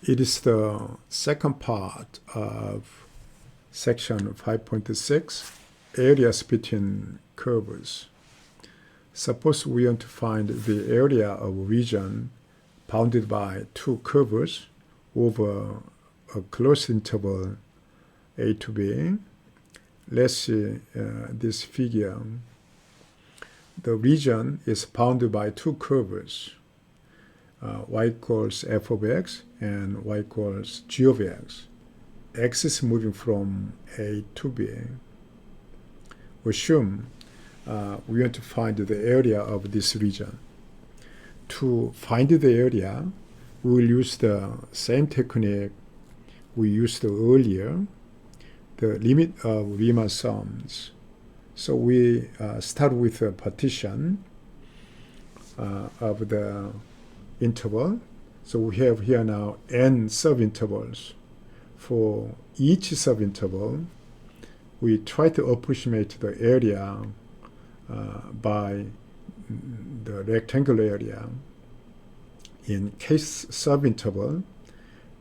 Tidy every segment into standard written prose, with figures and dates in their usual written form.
It is the second part of section 5.6, areas between curves. Suppose we want to find the area of a region bounded by two curves over a closed interval a to b. Let's see this figure. The region is bounded by two curves, y equals f of x and y equals g of x. X is moving from a to b. Assume we want to find the area of this region. To find the area, we will use the same technique we used earlier, the limit of Riemann sums. So we start with a partition of the interval. So we have here now n subintervals. For each subinterval, we try to approximate the area by the rectangular area. In case subinterval,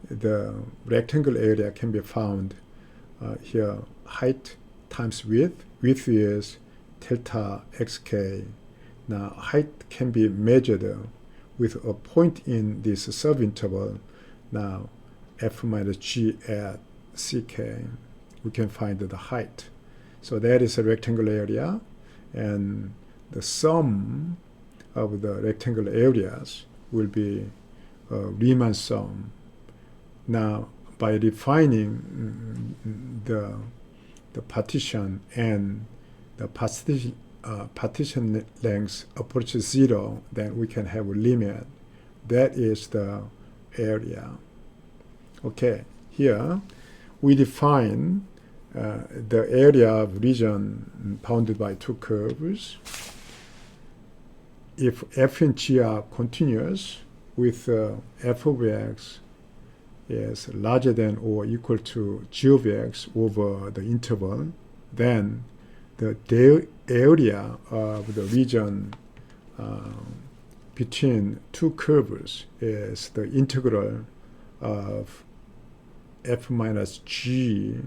the rectangular area can be found here, height times width. Width is delta xk. Now height can be measured with a point in this subinterval. Now f minus g at ck, we can find the height. So that is a rectangular area, and the sum of the rectangular areas will be a Riemann sum. Now, by defining the partition and the partition length approaches 0, then we can have a limit. That is the area. Okay, here we define the area of region bounded by two curves. If f and g are continuous with f of x is larger than or equal to g of x over the interval, then the area of the region between two curves is the integral of f minus g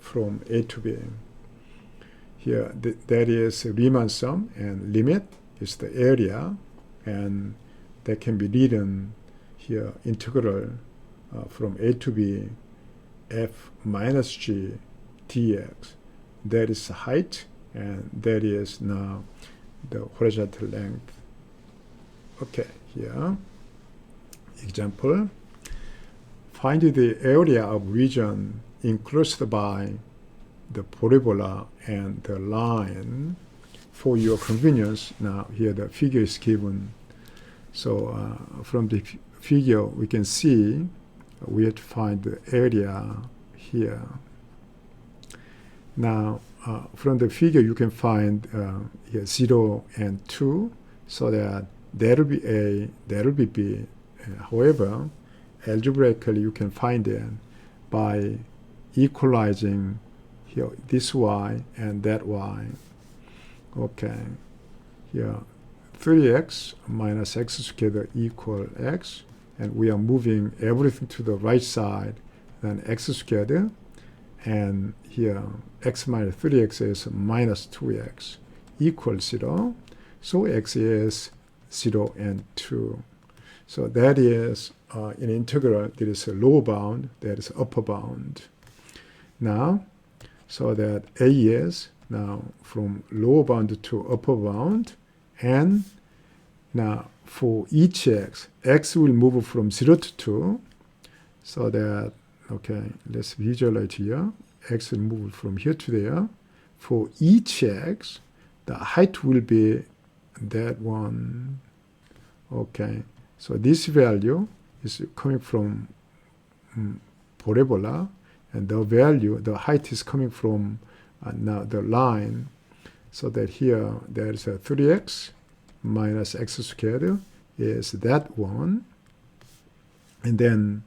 from a to b. Here, that is Riemann sum, and limit is the area, and that can be written here, integral from a to b f minus g dx. That is the height, and that is now the horizontal length. Okay, here, example. Find the area of region enclosed by the parabola and the line. For your convenience, now here the figure is given. So from the figure we can see we have to find the area here. Now from the figure you can find here 0 and 2, so that there will be A, there will be B. However, algebraically you can find it by equalizing here this y and that y. Okay, here 3x minus x squared equal x, and we are moving everything to the right side, then x squared, and here x minus 3x is minus 2x equals 0, so x is 0 and 2. So that is in integral, there is a lower bound, there is upper bound. Now, so that a is now from lower bound to upper bound, and now for each x will move from 0 to 2, so that, okay, let's visualize here, x will move from here to there. For each x, the height will be that one. Okay, so this value is coming from parabola, and the value, the height is coming from now the line, so that here there is a 3x minus x squared is that one, and then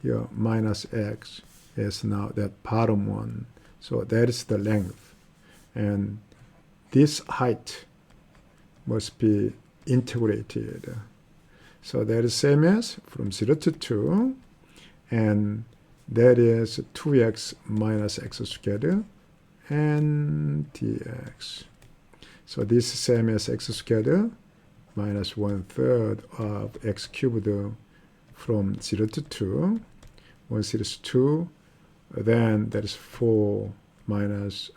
here minus x is now that bottom one. So that is the length, and this height must be integrated. So that is same as from 0 to 2, and that is 2x minus x squared and dx. So this is same as x squared minus 1/3 of x cubed from 0 to 2. Once it is 2, then that is 4 minus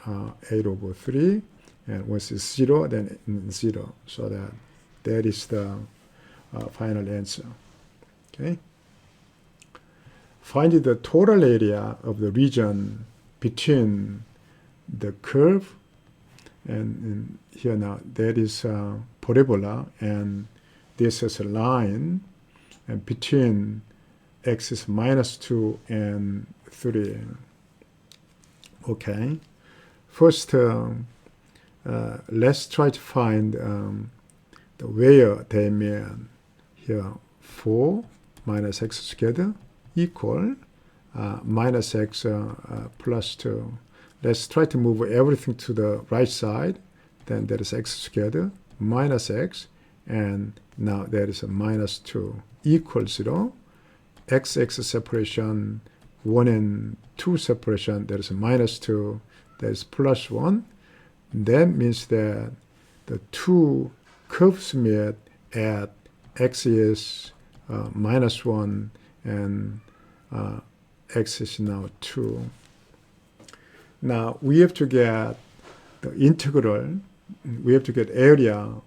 8 over 3. And once it's 0, then 0. So that is the final answer. Okay. Find the total area of the region between the curve and here now that is parabola, and this is a line, and between x is minus 2 and 3. Okay. First, let's try to find the where they mean. Here 4 minus x squared equal minus x plus 2. Let's try to move everything to the right side. Then that is x squared minus x, and now that is a minus 2 equals 0. X separation, 1 and 2 separation, that is a minus 2, that is plus 1. That means that the two curves meet at x is minus 1 and x is now 2. Now we have to get the integral, we have to get area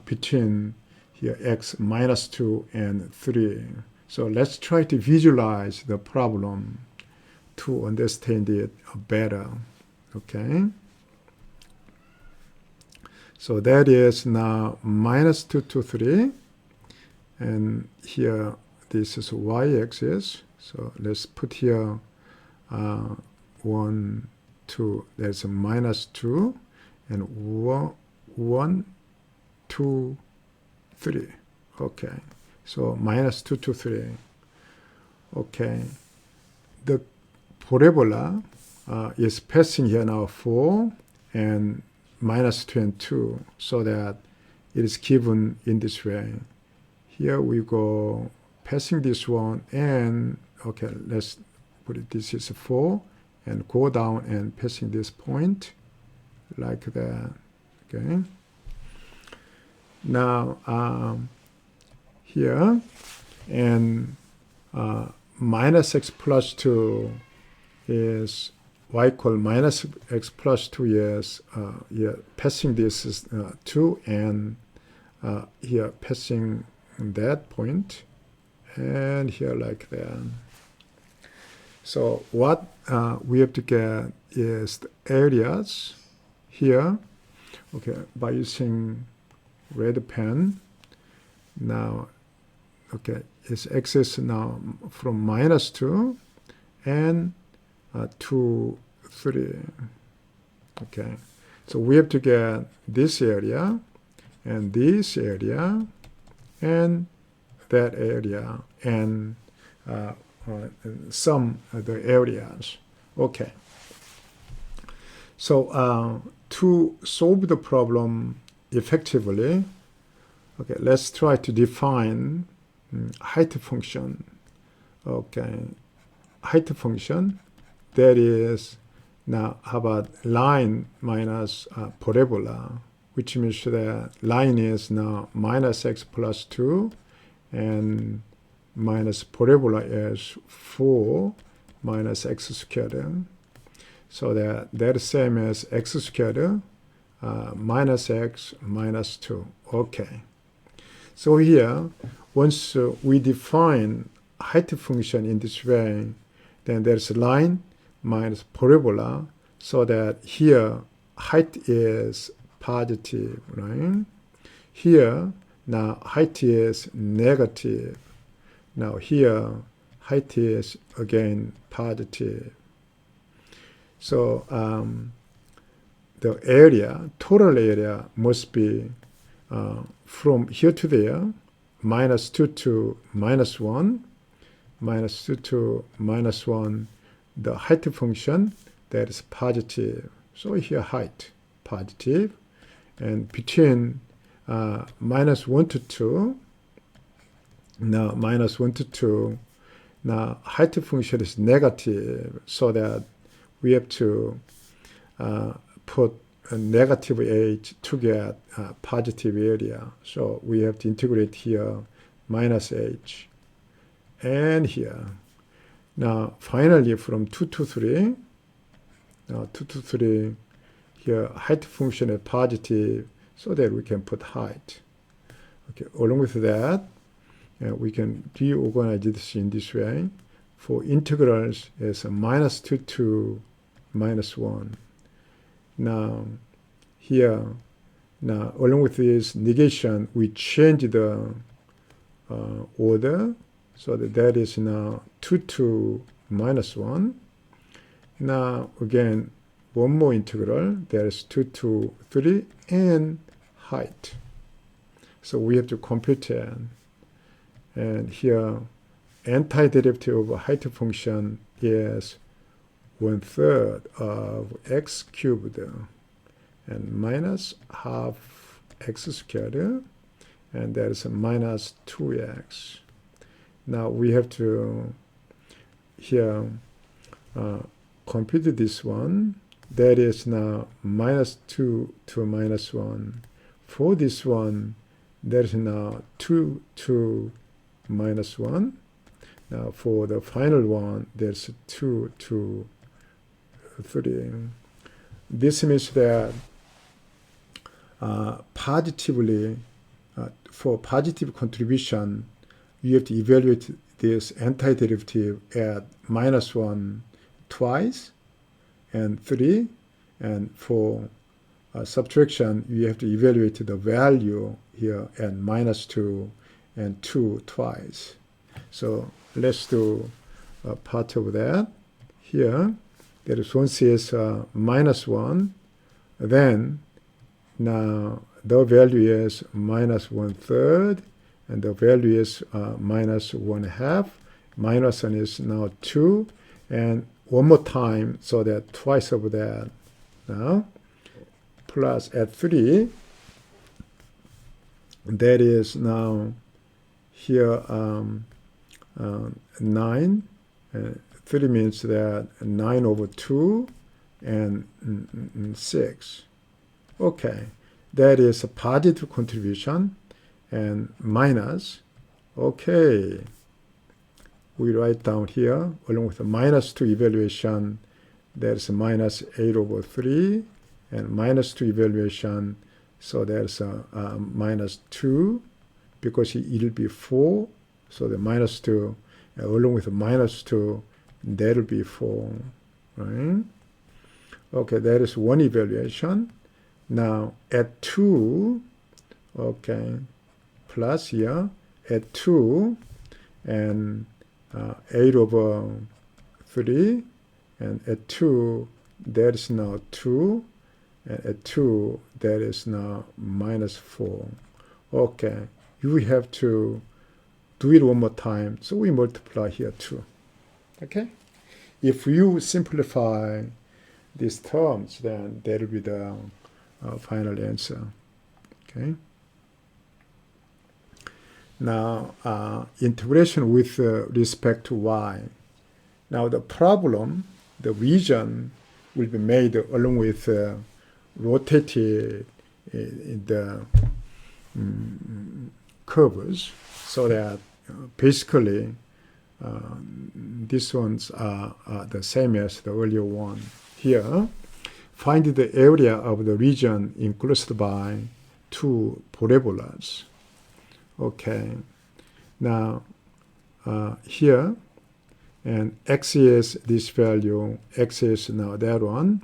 between here x minus 2 and 3. So let's try to visualize the problem to understand it better. Okay. So that is now minus 2 to 3. And here this is y-axis. So let's put here 1, 2. There's a minus 2. And 1, 2, 3. Okay. So minus 2 to 3. Okay. The parabola is passing here now 4 and minus 2 and 2, so that it is given in this way. Here we go passing this one, and okay, let's put it, this is 4, and go down and passing this point like that. Okay. Now here, and minus x plus 2 is y equal minus x plus 2 is passing this is 2, and here passing that point, and here like that. So what we have to get is the areas here, okay, by using red pen. Now, okay, its x is now from minus 2 and 2, 3. Okay, so we have to get this area and this area and that area and sum the areas. Okay, so to solve the problem effectively, okay, let's try to define height function. Okay, height function, that is, now how about line minus parabola, which means that line is now minus x plus 2 and minus parabola is 4 minus x squared. So that is same as x squared minus x minus 2. Okay. So here, once we define height function in this way, then there's a line minus parabola, so that here height is positive, right? Here, now height is negative. Now here, height is again positive. So the area, total area must be from here to there, minus 2 to minus 1, minus 2 to minus 1, the height function, that is positive. So here height, positive. And between minus 1 to 2, Now minus 1 to 2. Now height function is negative, so that we have to put a negative h to get positive area. So we have to integrate here minus h and here. Now finally from 2 to 3, now 2 to 3, here height function is positive, so that we can put height. Okay, along with that, we can reorganize this in this way. For integrals, it's minus 2 to minus 1. Now, here, now along with this negation, we change the order, so that is now 2 to minus 1. Now, again, one more integral, that is 2 to 3, and height. So we have to compute it. And here, antiderivative of height function is 1/3 of x cubed and minus half x squared, and that is minus 2x. Now we have to here compute this one. That is now minus 2 to minus 1. For this one, that is now 2 to minus 1. Now for the final one, there's 2 to 3. This means that positively, for positive contribution, you have to evaluate this antiderivative at minus 1 twice and 3. And for subtraction, you have to evaluate the value here at minus 2 and 2 twice. So let's do part of that. Here, there is one says minus 1. Then, now the value is minus 1/3, and the value is minus 1/2. Minus 1 is now 2. And one more time, so that twice of that. Now, plus at 3, that is now here 9. 3 means that 9 over 2 and 6. Okay, that is a positive contribution and minus. Okay, we write down here along with the minus 2 evaluation, there's a minus 8 over 3, and minus 2 evaluation, so there's a minus 2, because it'll be 4, so the minus 2, along with the minus 2, that'll be 4, right? Okay, that is one evaluation. Now, at 2, okay, plus here, at 2, and 8 over 3, and at 2, that is now 2, and at 2, that is now minus 4. Okay, you have to do it one more time, so we multiply here 2. Okay? If you simplify these terms, then that will be the final answer. Okay? Now, integration with respect to y. Now, the problem, the region will be made along with rotated the curves, so that basically these ones are the same as the earlier one. Here, find the area of the region enclosed by two parabolas. Okay, now here, and x is this value, x is now that one.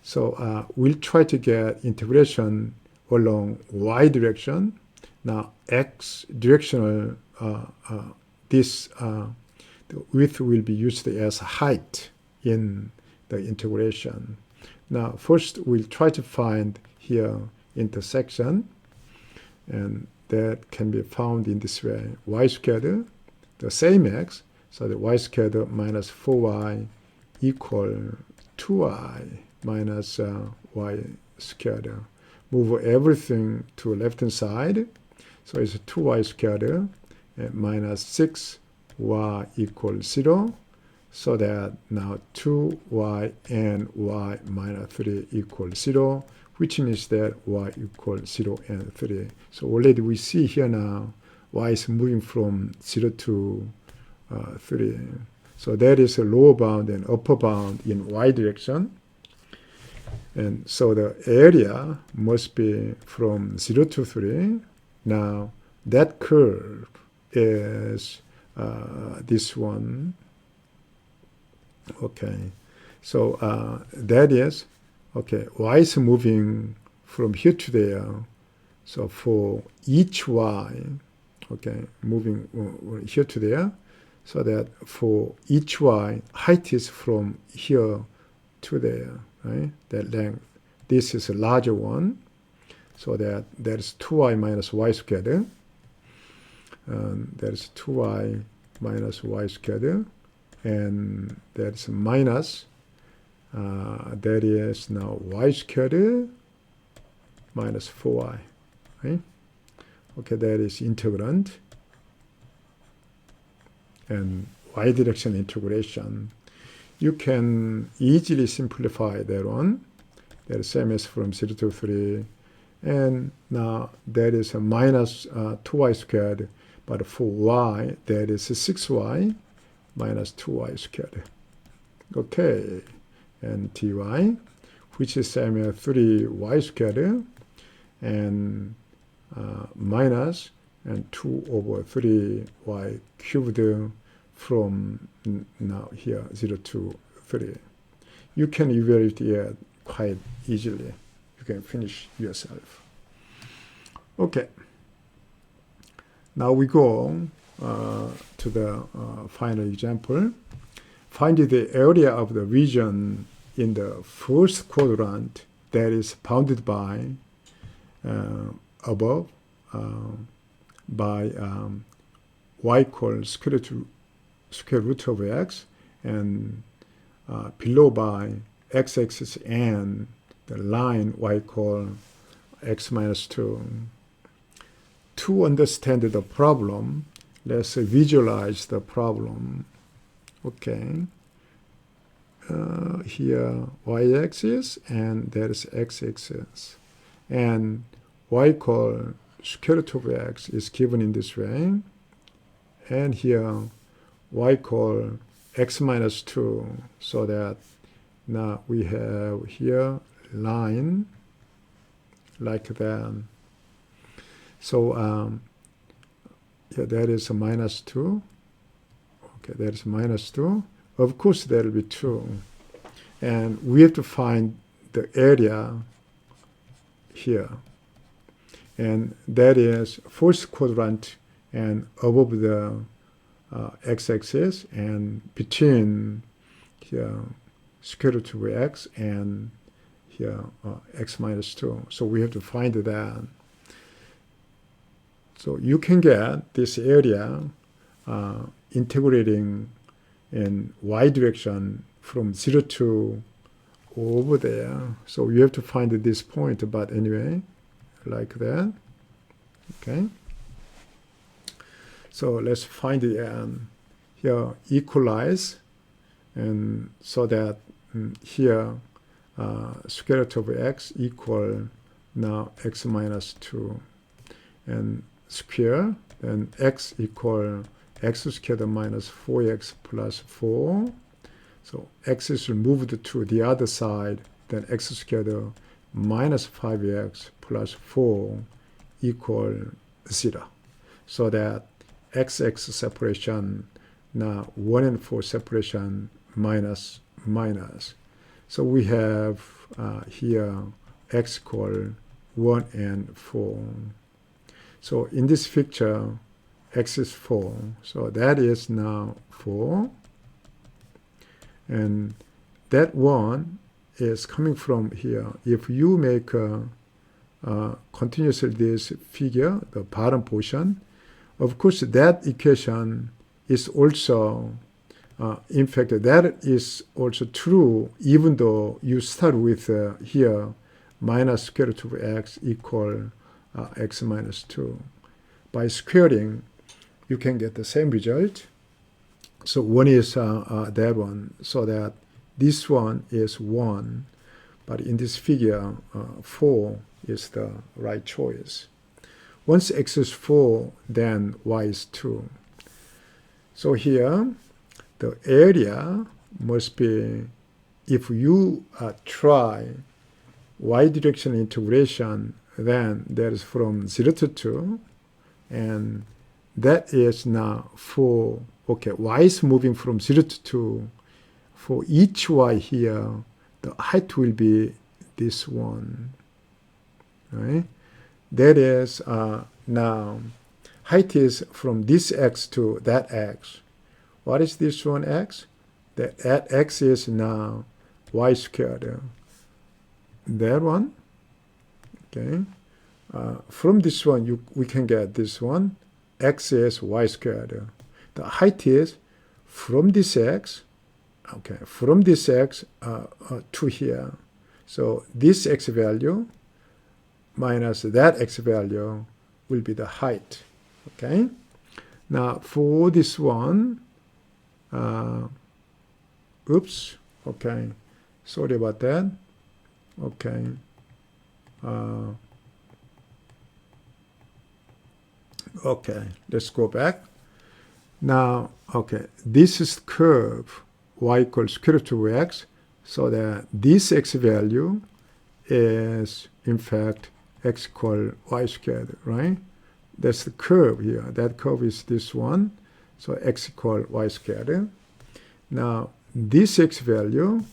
So we'll try to get integration along y direction. Now x directional, this the width will be used as height in the integration. Now first we'll try to find here intersection, and that can be found in this way. Y squared, the same x, so the y squared minus 4y equal 2y minus y squared. Move everything to left hand side, so it's 2y squared, minus 6y equals 0. So that now 2y and y minus 3 equals 0, which means that y equals 0 and 3. So already we see here now y is moving from 0 to 3. So that is a lower bound and upper bound in y direction. And so the area must be from 0 to 3. Now that curve is this one. Okay, so that is, okay, y is moving from here to there. So for each y, okay, moving here to there, so that for each y, height is from here to there, right? That length. This is a larger one, so that is 2y minus y squared. That is 2y minus y squared. And that's minus, that is now y squared minus 4y, right? Okay, that is integrand. And y direction integration. You can easily simplify that one. That is same as from 0 to 3. And now that is a minus 2y squared, but for y, that is 6y. Minus 2y squared. Okay, and dy, which is same as 3y squared, and minus and 2 over 3y cubed from now here 0 to 3. You can evaluate it quite easily. You can finish yourself. Okay. Now we go to the final example. Find the area of the region in the first quadrant that is bounded by above by y equals square root of x, and below by x-axis and the line y equals x minus 2. To understand the problem, let's visualize the problem. Okay. Here y-axis and there is x-axis. And y equals square root of x is given in this way. And here y equals x minus 2. So that now we have here line like that. So yeah, that is a minus 2. Okay, that is minus 2. Of course, there will be 2. And we have to find the area here. And that is first quadrant and above the x-axis and between here square root of x and here x minus 2. So we have to find that. So you can get this area integrating in y direction from 0 to over there. So you have to find this point, but anyway, like that. Okay. So let's find the here equalize, and so that here square root of x equal now x minus 2, and square, then x equal x squared minus 4x plus 4. So x is moved to the other side, then x squared minus 5x plus 4 equal 0. So that x-x separation, now 1 and 4 separation minus minus. So we have here x equal 1 and 4. So in this picture, x is 4. So that is now 4. And that 1 is coming from here. If you make continuously this figure, the bottom portion, of course that equation is also, in fact, that is also true even though you start with here minus square root of x equal x minus 2. By squaring, you can get the same result. So one is that one, so that this one is 1, but in this figure, 4 is the right choice. Once x is 4, then y is 2. So here, the area must be, if you try y direction integration, then that is from 0 to 2, and that is now for, okay, y is moving from 0 to 2. For each y here, the height will be this one, right? That is now, height is from this x to that x. What is this one x? That x is now y squared. That one, okay. From this one, we can get this one. X is y squared. The height is from this x, okay, from this x to here. So this x value minus that x value will be the height, okay? Now for this one, oops, okay, sorry about that, okay. Okay, let's go back. Now, okay, this is curve y equals square root of x, so that this x value is, in fact, x equal y squared, right? That's the curve here. That curve is this one, so x equal y squared. Now, this x value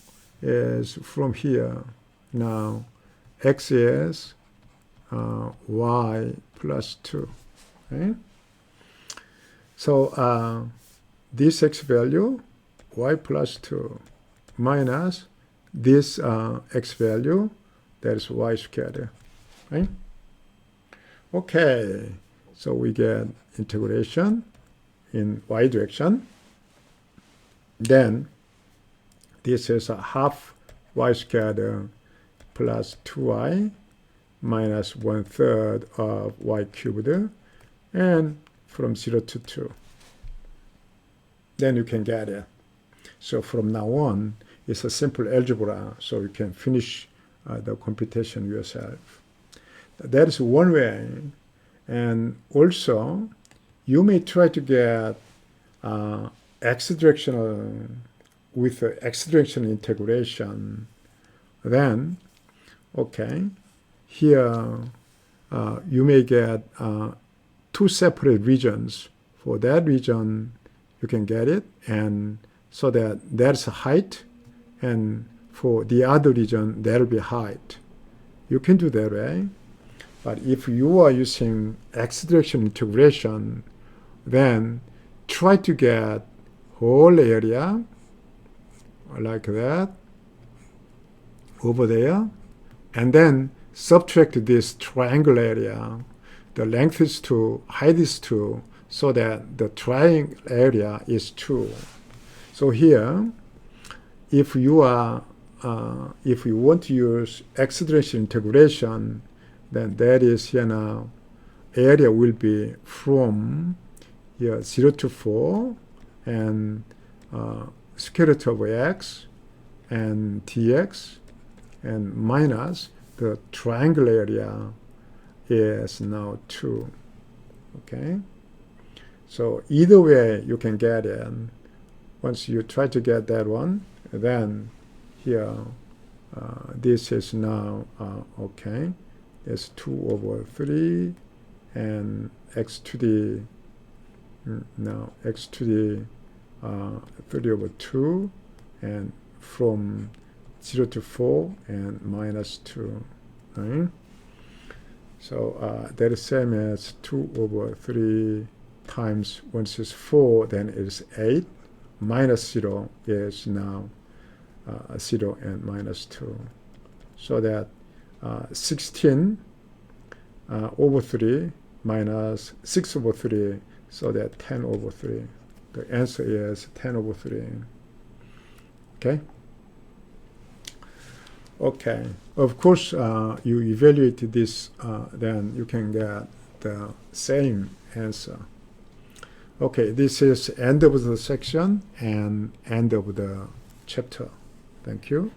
is from here. Now, x is y plus 2. Okay. So this x value, y plus 2, minus this x value, that is y squared. Right? Okay, so we get integration in y direction. Then this is a half y squared plus 2y minus 1/3 of y cubed, and from 0 to 2. Then you can get it. So from now on, it's a simple algebra, so you can finish the computation yourself. That is one way. And also, you may try to get x directional with x directional integration. Then, okay, here you may get 2 separate regions. For that region, you can get it, and so that there's a height, and for the other region, there'll be height. You can do that way. But if you are using x direction integration, then try to get whole area like that over there, and then subtract this triangle area. The length is 2, height is 2, so that the triangle area is 2. So here, if you want to use x direction integration, then that is here now, area will be from here 0 to 4, and square root of x and dx, and minus the triangle area is now 2. Okay, so either way you can get it. Once you try to get that one, then here this is now okay, it's 2 over 3, and x to the now x to the 30 over 2, and from 0 to 4 and minus 2, right? So that is same as 2 over 3 times, once it's 4, then it is 8, minus 0 is now 0 and minus 2. So that 16 over 3 minus 6 over 3, so that 10 over 3. The answer is 10 over 3. Okay? Okay. Of course, you evaluate this, then you can get the same answer. Okay, this is end of the section and end of the chapter. Thank you.